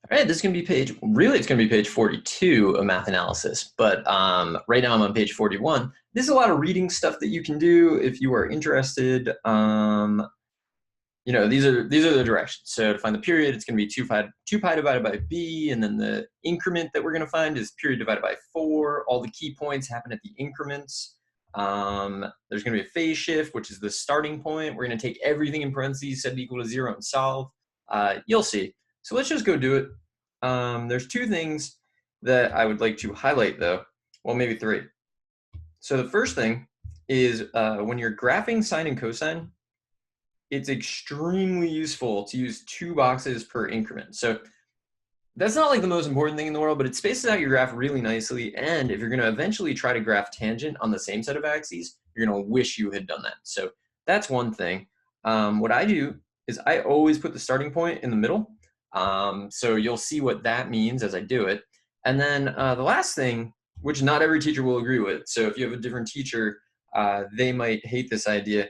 All right, this is going to be it's going to be page 42 of math analysis, but right now I'm on page 41. There's a lot of reading stuff that you can do if you are interested. These are the directions. So to find the period, it's going to be 2 pi divided by b, and then the increment that we're going to find is period divided by 4. All the key points happen at the increments. There's going to be a phase shift, which is the starting point. We're going to take everything in parentheses, set it equal to 0, and solve. You'll see. So let's just go do it. There's 2 things that I would like to highlight, though. Well, maybe 3. So the first thing is when you're graphing sine and cosine, it's extremely useful to use 2 boxes per increment. So that's not like the most important thing in the world, but it spaces out your graph really nicely. And if you're going to eventually try to graph tangent on the same set of axes, you're going to wish you had done that. So that's one thing. What I do is I always put the starting point in the middle. So you'll see what that means as I do it. And then the last thing, which not every teacher will agree with. So if you have a different teacher, they might hate this idea.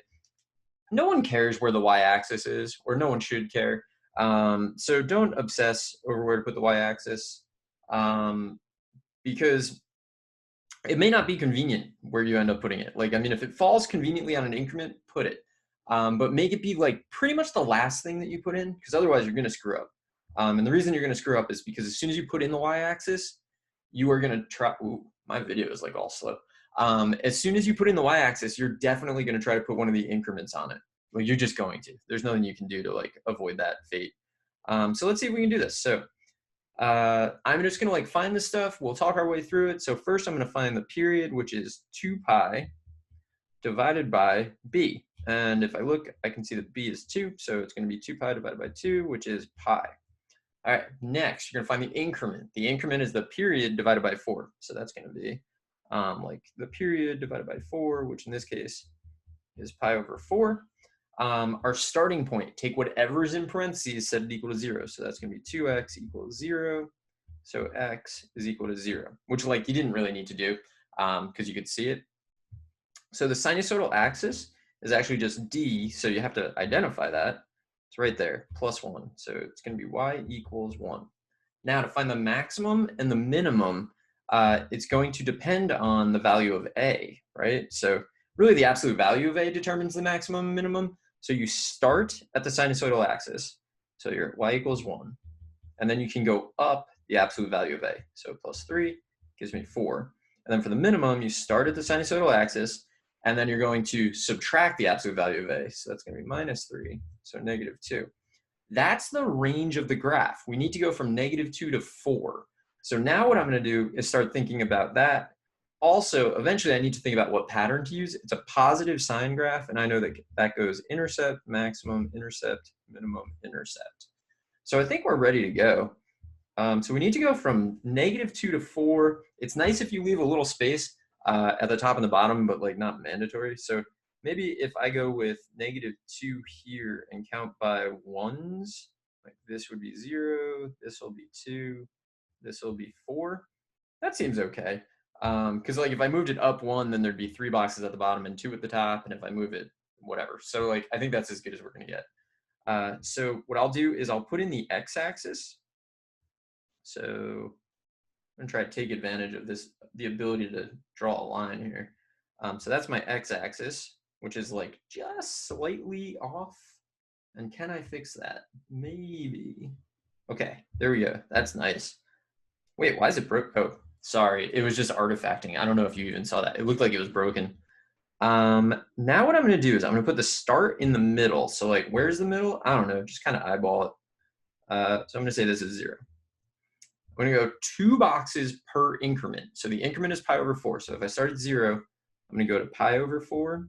No one cares where the y-axis is, or no one should care. So don't obsess over where to put the y-axis, because it may not be convenient where you end up putting it. Like, I mean, if it falls conveniently on an increment, put it. But make it be like pretty much the last thing that you put in, because otherwise you're going to screw up. And the reason you're going to screw up is because as soon as you put in the y-axis, you are going to try. Ooh, my video is like all slow. As soon as you put in the y-axis, you're definitely going to try to put one of the increments on it. Well, you're just going to. There's nothing you can do to like avoid that fate. So let's see if we can do this. So I'm just going to like find this stuff. We'll talk our way through it. So first I'm going to find the period, which is 2 pi divided by b. And if I look, I can see that b is 2. So it's going to be 2 pi divided by 2, which is pi. All right, next, you're going to find the increment. The increment is the period divided by 4. So that's going to be like the period divided by 4, which in this case is pi over 4. Our starting point, take whatever is in parentheses, set it equal to 0. So that's going to be 2x equals 0. So x is equal to 0, which like you didn't really need to do because you could see it. So the sinusoidal axis is actually just d, so you have to identify that. It's right there, plus 1. So it's going to be y equals 1. Now to find the maximum and the minimum, it's going to depend on the value of a, right? So really the absolute value of a determines the maximum and minimum. So you start at the sinusoidal axis. So your y equals 1. And then you can go up the absolute value of a. So plus 3 gives me 4. And then for the minimum, you start at the sinusoidal axis, and then you're going to subtract the absolute value of a. So that's going to be minus 3, so negative 2. That's the range of the graph. We need to go from negative 2 to 4. So now what I'm going to do is start thinking about that. Also, eventually I need to think about what pattern to use. It's a positive sine graph, and I know that that goes intercept, maximum, intercept, minimum, intercept. So I think we're ready to go. So we need to go from negative 2 to 4. It's nice if you leave a little space at the top and the bottom, but like not mandatory. So maybe if I go with negative 2 here and count by ones, like this would be 0, this will be 2, this will be 4. That seems okay. Because like if I moved it up 1, then there'd be 3 boxes at the bottom and 2 at the top. And if I move it, whatever. So like I think that's as good as we're going to get. So what I'll do is I'll put in the x-axis. So I'm going to try to take advantage of this, the ability to draw a line here. So that's my x-axis, which is like just slightly off. And can I fix that? Maybe. Okay, there we go. That's nice. Wait, why is it broke? Oh, sorry. It was just artifacting. I don't know if you even saw that. It looked like it was broken. Now what I'm going to do is I'm going to put the start in the middle. So like, where's the middle? I don't know. Just kind of eyeball it. So I'm going to say this is 0. I'm going to go 2 boxes per increment. So the increment is pi over 4. So if I start at 0, I'm going to go to pi over 4,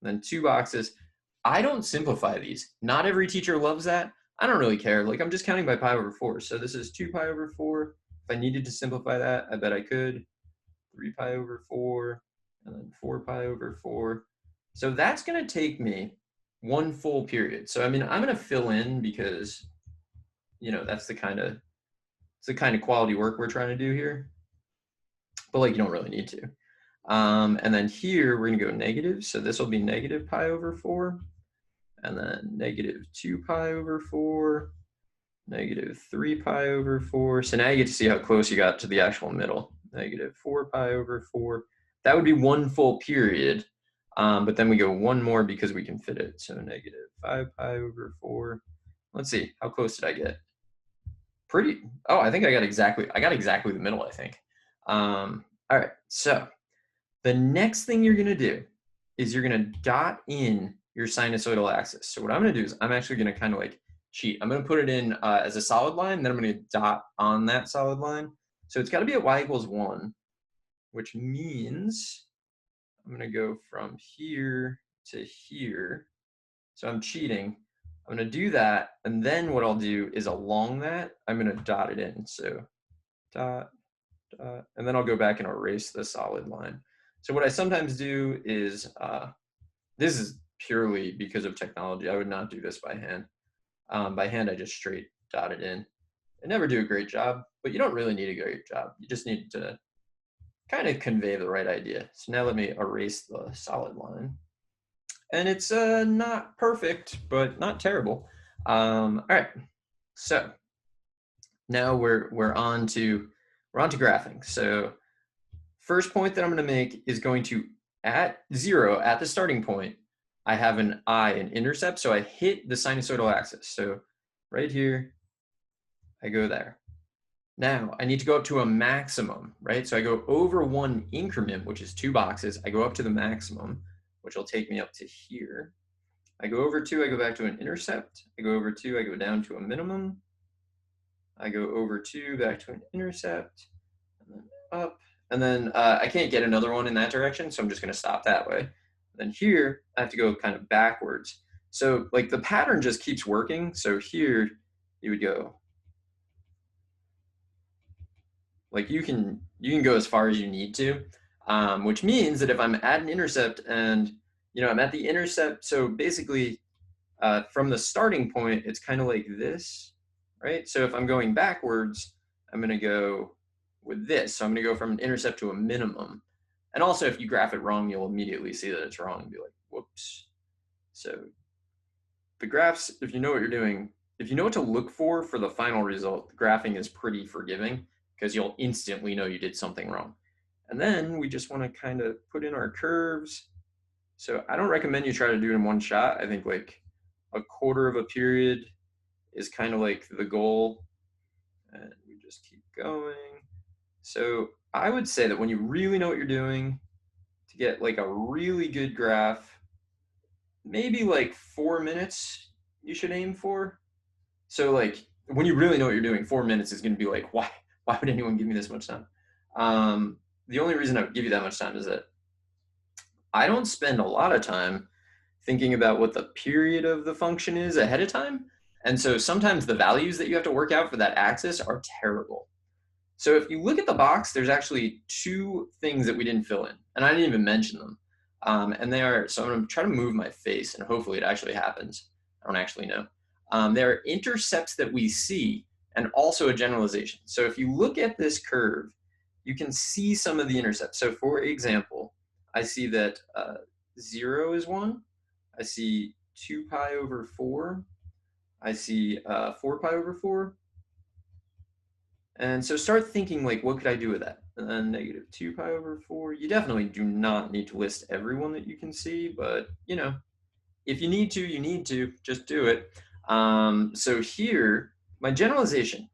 then 2 boxes. I don't simplify these. Not every teacher loves that. I don't really care. Like I'm just counting by pi over 4. So this is 2 pi over 4. If I needed to simplify that, I bet I could. 3 pi over 4, and then 4 pi over 4. So that's going to take me 1 full period. So I mean, I'm going to fill in because, you know, that's the kind of quality work we're trying to do here. But like you don't really need to. And then here we're going to go negative. So this will be negative pi over 4. And then negative 2 pi over 4. negative 3 pi over 4. So now you get to see how close you got to the actual middle. Negative 4 pi over 4. That would be one full period, but then we go one more because we can fit it. So negative 5 pi over 4. Let's see, how close did I get? Pretty, oh, I think I got exactly the middle, I think. All right, so the next thing you're gonna do is you're gonna dot in your sinusoidal axis. So what I'm gonna do is I'm actually gonna kind of like cheat. I'm gonna put it in as a solid line, then I'm gonna dot on that solid line. So it's gotta be at y equals 1, which means I'm gonna go from here to here. So I'm cheating. I'm gonna do that, and then what I'll do is along that, I'm gonna dot it in. So dot, dot, and then I'll go back and erase the solid line. So what I sometimes do is, this is purely because of technology. I would not do this by hand. By hand, I just straight dot it in. I never do a great job, but you don't really need a great job. You just need to kind of convey the right idea. So now let me erase the solid line. And it's not perfect, but not terrible. All right, so now we're on to graphing. So first point that I'm going to make is going to, at 0, at the starting point, I have an intercept, so I hit the sinusoidal axis. So right here, I go there. Now I need to go up to a maximum, right? So I go over one increment, which is 2 boxes. I go up to the maximum, which will take me up to here. I go over 2, I go back to an intercept. I go over 2, I go down to a minimum. I go over 2, back to an intercept, and then up. And then I can't get another one in that direction, so I'm just going to stop that way. Then here, I have to go kind of backwards. So like the pattern just keeps working. So here, you would go, like you can go as far as you need to, which means that if I'm at an intercept and I'm at the intercept, so basically from the starting point, it's kind of like this, right? So if I'm going backwards, I'm going to go with this. So I'm going to go from an intercept to a minimum. And also, if you graph it wrong, you'll immediately see that it's wrong and be like, whoops. So the graphs, if you know what you're doing, if you know what to look for the final result, the graphing is pretty forgiving because you'll instantly know you did something wrong. And then we just want to kind of put in our curves. So I don't recommend you try to do it in one shot. I think like a quarter of a period is kind of like the goal. And we just keep going. So I would say that when you really know what you're doing, to get like a really good graph, maybe like 4 minutes you should aim for. So like when you really know what you're doing, 4 minutes is going to be like, why would anyone give me this much time? The only reason I would give you that much time is that I don't spend a lot of time thinking about what the period of the function is ahead of time. And so sometimes the values that you have to work out for that axis are terrible. So if you look at the box, there's actually 2 things that we didn't fill in, and I didn't even mention them. And they are, so I'm going to try to move my face, and hopefully it actually happens. I don't actually know. There are intercepts that we see, and also a generalization. So if you look at this curve, you can see some of the intercepts. So for example, I see that 0 is 1. I see 2 pi over 4. I see 4 pi over 4. And so start thinking like, what could I do with that? And then negative 2 pi over 4. You definitely do not need to list everyone that you can see, but if you need to, you need to, just do it. So here, my generalization,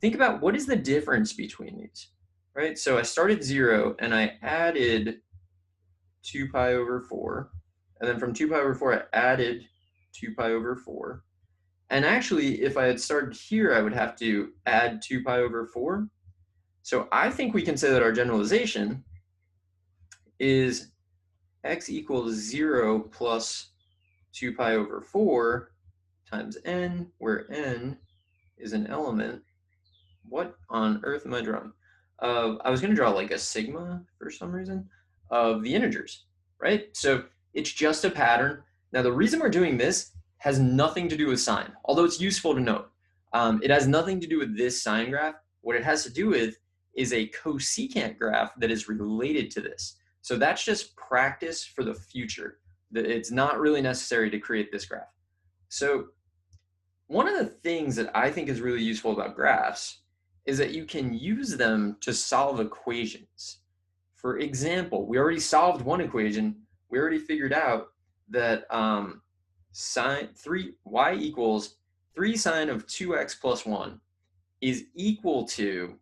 think about what is the difference between these, right? So I started 0 and I added 2 pi over 4. And then from 2 pi over 4, I added 2 pi over 4. And actually, if I had started here, I would have to add 2 pi over 4. So I think we can say that our generalization is x equals 0 plus 2 pi over 4 times n, where n is an element. What on earth am I drawing? I was going to draw like a sigma for some reason of the integers, right? So it's just a pattern. Now, the reason we're doing this has nothing to do with sine, although it's useful to note. It has nothing to do with this sine graph. What it has to do with is a cosecant graph that is related to this. So that's just practice for the future. It's not really necessary to create this graph. So one of the things that I think is really useful about graphs is that you can use them to solve equations. For example, we already solved one equation. We already figured out that y equals 3 sine of 2x plus 1 is equal to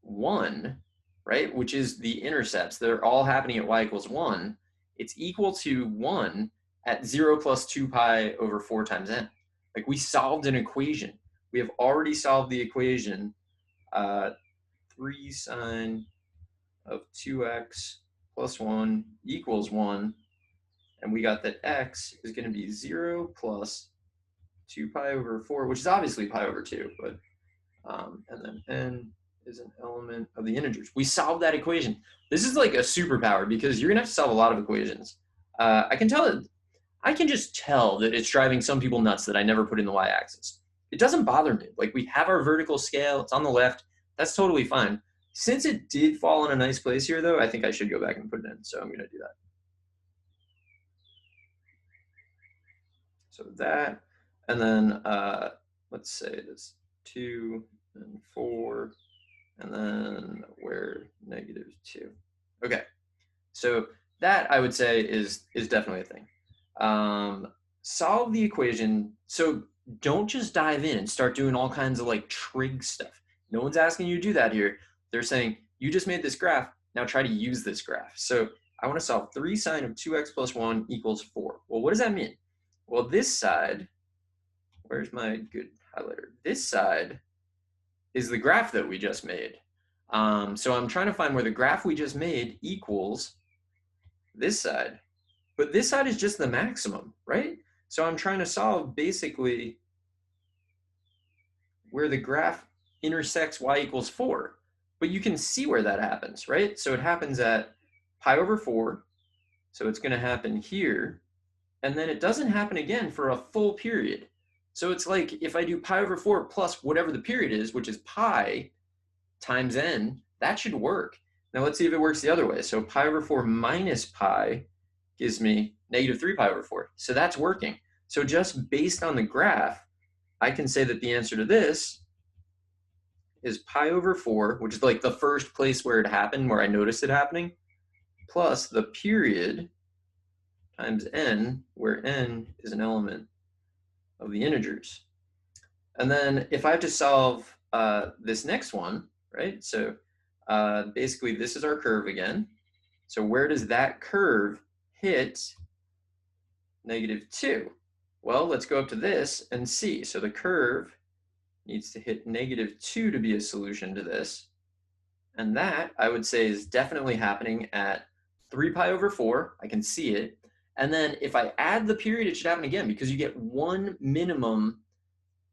1, right? Which is the intercepts. They're all happening at y equals 1. It's equal to 1 at 0 plus 2 pi over 4 times n. Like we solved an equation. We have already solved the equation 3 sine of 2x plus 1 equals 1. And we got that x is going to be 0 plus 2 pi over 4, which is obviously pi over 2, but and then n is an element of the integers. We solved that equation. This is like a superpower because you're gonna have to solve a lot of equations. I can just tell that it's driving some people nuts that I never put in the y-axis. It doesn't bother me. Like we have our vertical scale, it's on the left. That's totally fine. Since it did fall in a nice place here though, I think I should go back and put it in. So I'm gonna do that. So that, and then let's say this 2 and 4, and then where -2. Okay, so that I would say is definitely a thing. Solve the equation. So don't just dive in and start doing all kinds of like trig stuff. No one's asking you to do that here. They're saying, you just made this graph, now try to use this graph. So I want to solve 3 sine of 2x plus 1 equals 4. Well, what does that mean? Well, this side, where's my good highlighter? This side is the graph that we just made. So I'm trying to find where the graph we just made equals this side. But this side is just the maximum, right? So I'm trying to solve basically where the graph intersects y equals 4. But you can see where that happens, right? So it happens at pi over 4. So it's going to happen here. And then it doesn't happen again for a full period. So it's like if I do pi over 4 plus whatever the period is, which is pi times n, that should work. Now let's see if it works the other way. So pi over 4 minus pi gives me -3 pi over 4. So that's working. So just based on the graph, I can say that the answer to this is pi over 4, which is like the first place where it happened, where I noticed it happening, plus the period times n, where n is an element of the integers. And then if I have to solve this next one, right? So basically this is our curve again. So where does that curve hit -2? Well, let's go up to this and see. So the curve needs to hit -2 to be a solution to this. And that, I would say, is definitely happening at 3 pi over 4. I can see it. And then if I add the period, it should happen again because you get one minimum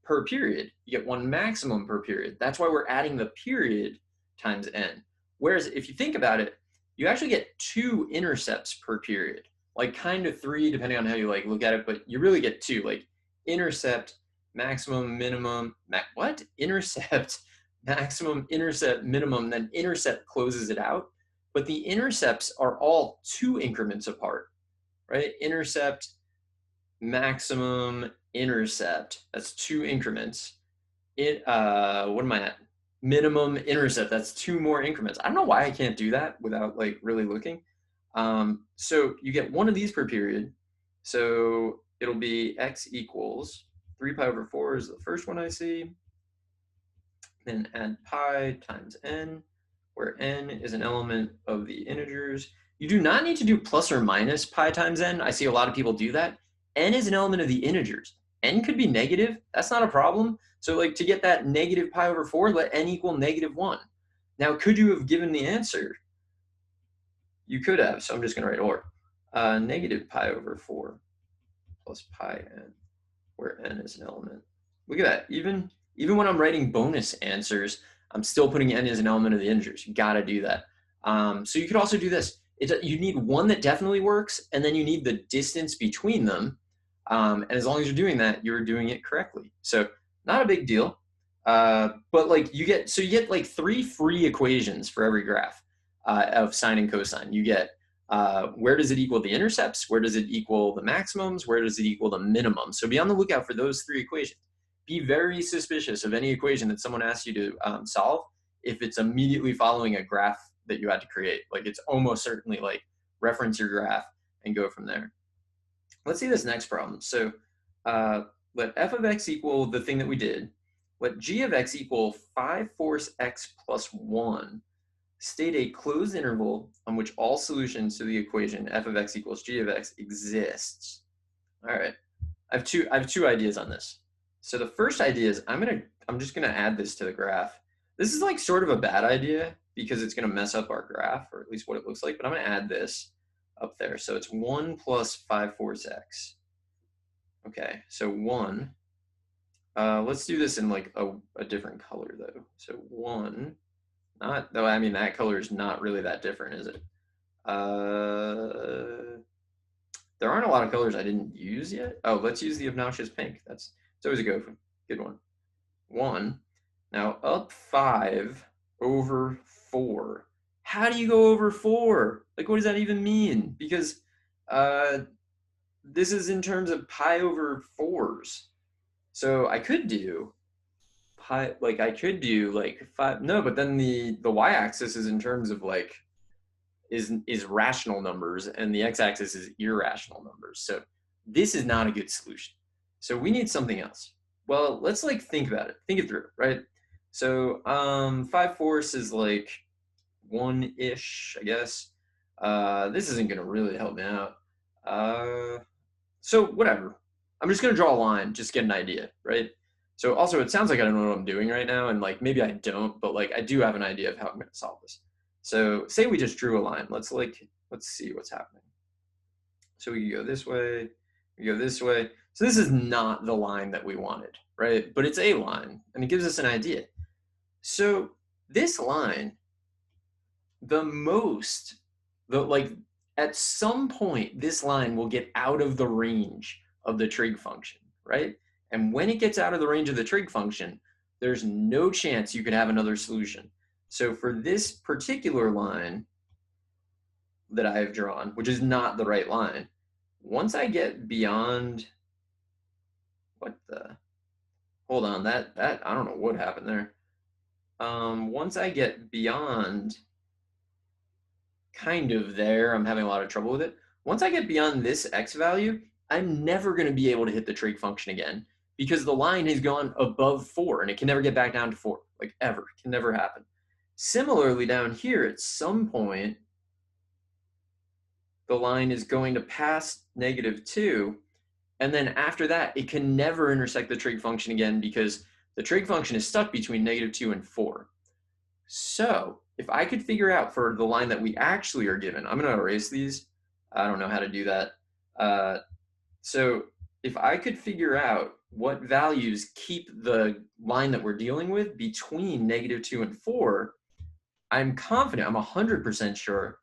per period. You get one maximum per period. That's why we're adding the period times n. Whereas if you think about it, you actually get 2 intercepts per period. Like kind of 3 depending on how you like look at it, but you really get 2. Like intercept, maximum, minimum, intercept, maximum, intercept, minimum, then intercept closes it out. But the intercepts are all 2 increments apart, right? Intercept, maximum, intercept, that's 2 increments. What am I at? Minimum, intercept, that's 2 more increments. I don't know why I can't do that without like really looking. So you get one of these per period. So it'll be x equals 3 pi over 4 is the first one I see. Then add pi times n, where n is an element of the integers. You do not need to do plus or minus pi times n. I see a lot of people do that. N is an element of the integers. N could be negative. That's not a problem. So like to get that negative pi over 4, let n equal -1. Now, could you have given the answer? You could have, so I'm just going to write or. Negative pi over 4 plus pi n, where n is an element. Look at that. Even when I'm writing bonus answers, I'm still putting n as an element of the integers. You got to do that. So you could also do this. You need one that definitely works, and then you need the distance between them. And as long as you're doing that, you're doing it correctly. So not a big deal. But like you get like 3 free equations for every graph of sine and cosine. You get where does it equal the intercepts? Where does it equal the maximums? Where does it equal the minimum? So be on the lookout for those 3 equations. be very suspicious of any equation that someone asks you to solve if it's immediately following a graph that you had to create. Like it's almost certainly like reference your graph and go from there. Let's see this next problem. So let f of x equal the thing that we did. Let g of x equal 5/4 x plus 1. State a closed interval on which all solutions to the equation f of x equals g of x exists. All right, I have two ideas on this. So the first idea is I'm just gonna add this to the graph. This is like sort of a bad idea because it's gonna mess up our graph, or at least what it looks like, but I'm gonna add this up there. So it's 1 plus 5/4 x. Okay, so 1. Let's do this in like a different color though. So 1, not though. I mean that color is not really that different, is it? There aren't a lot of colors I didn't use yet. Oh, let's use the obnoxious pink. It's always a good one. 1. Now up 5/4. How do you go over 4? Like, what does that even mean? Because this is in terms of pi/4s. So I could do pi, like I could do like 5. No, but then the y-axis is in terms of like is rational numbers and the x-axis is irrational numbers. So this is not a good solution. So we need something else. Well, let's like think about it. Think it through, right? So 5/4 is like 1-ish, I guess. This isn't gonna really help me out. So whatever. I'm just gonna draw a line, just get an idea, right? So also it sounds like I don't know what I'm doing right now, and like maybe I don't, but like I do have an idea of how I'm gonna solve this. So say we just drew a line. Let's see what's happening. So we go this way, we go this way. So this is not the line that we wanted, right? But it's a line, and it gives us an idea. So this line, at some point, this line will get out of the range of the trig function, right? And when it gets out of the range of the trig function, there's no chance you could have another solution. So for this particular line that I have drawn, which is not the right line, once I get beyond, hold on, that I don't know what happened there. Once I get beyond kind of there, I'm having a lot of trouble with it. Once I get beyond this x value, I'm never going to be able to hit the trig function again because the line has gone above 4 and it can never get back down to 4, like ever. It can never happen. Similarly, down here, at some point, the line is going to pass -2, and then after that, it can never intersect the trig function again because the trig function is stuck between -2 and 4. So if I could figure out for the line that we actually are given, I'm going to erase these. I don't know how to do that. So if I could figure out what values keep the line that we're dealing with between -2 and 4, I'm confident, I'm 100% sure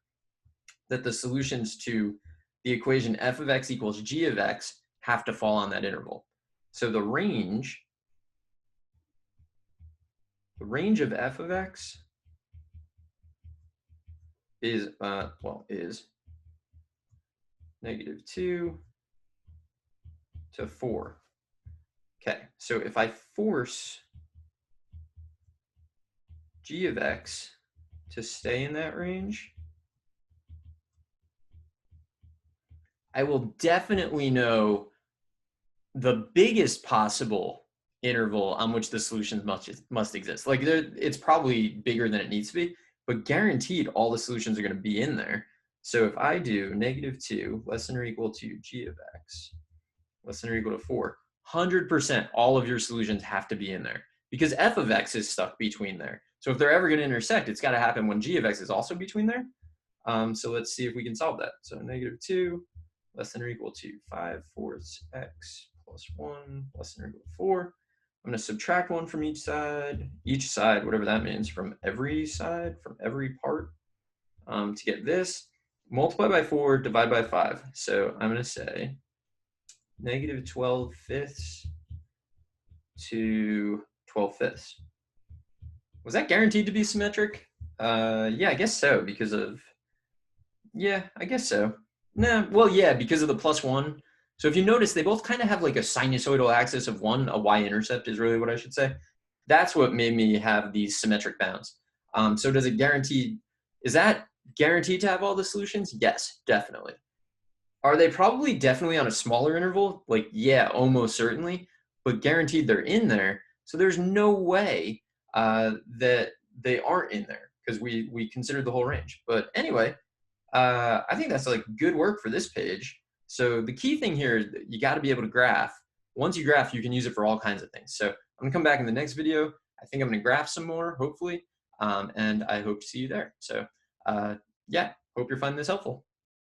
that the solutions to the equation f of x equals g of x have to fall on that interval. So the range of f of x is, is -2 to 4. Okay, so if I force g of x to stay in that range, I will definitely know the biggest possible interval on which the solutions must exist. Like it's probably bigger than it needs to be, but guaranteed all the solutions are going to be in there. So if I do -2 less than or equal to g of x less than or equal to 4, 100% all of your solutions have to be in there because f of x is stuck between there. So if they're ever going to intersect, it's got to happen when g of x is also between there. So let's see if we can solve that. So -2 less than or equal to 5/4 x plus 1 less than or equal to 4. I'm going to subtract 1 from each side, whatever that means, from every side, from every part, to get this. Multiply by 4, divide by 5. So I'm going to say -12/5 to 12/5. Was that guaranteed to be symmetric? Yeah, I guess so, because of, yeah, I guess so. Nah, well, yeah, because of the +1. So if you notice, they both kind of have like a sinusoidal axis of one, a y-intercept is really what I should say. That's what made me have these symmetric bounds. So does it guarantee, is that guaranteed to have all the solutions? Yes, definitely. Are they probably definitely on a smaller interval? Like, yeah, almost certainly, but guaranteed they're in there. So there's no way that they aren't in there because we considered the whole range. But anyway, I think that's like good work for this page. So the key thing here is that you got to be able to graph. Once you graph, you can use it for all kinds of things. So I'm gonna come back in the next video. I think I'm gonna graph some more, hopefully, and I hope to see you there. So yeah, hope you're finding this helpful.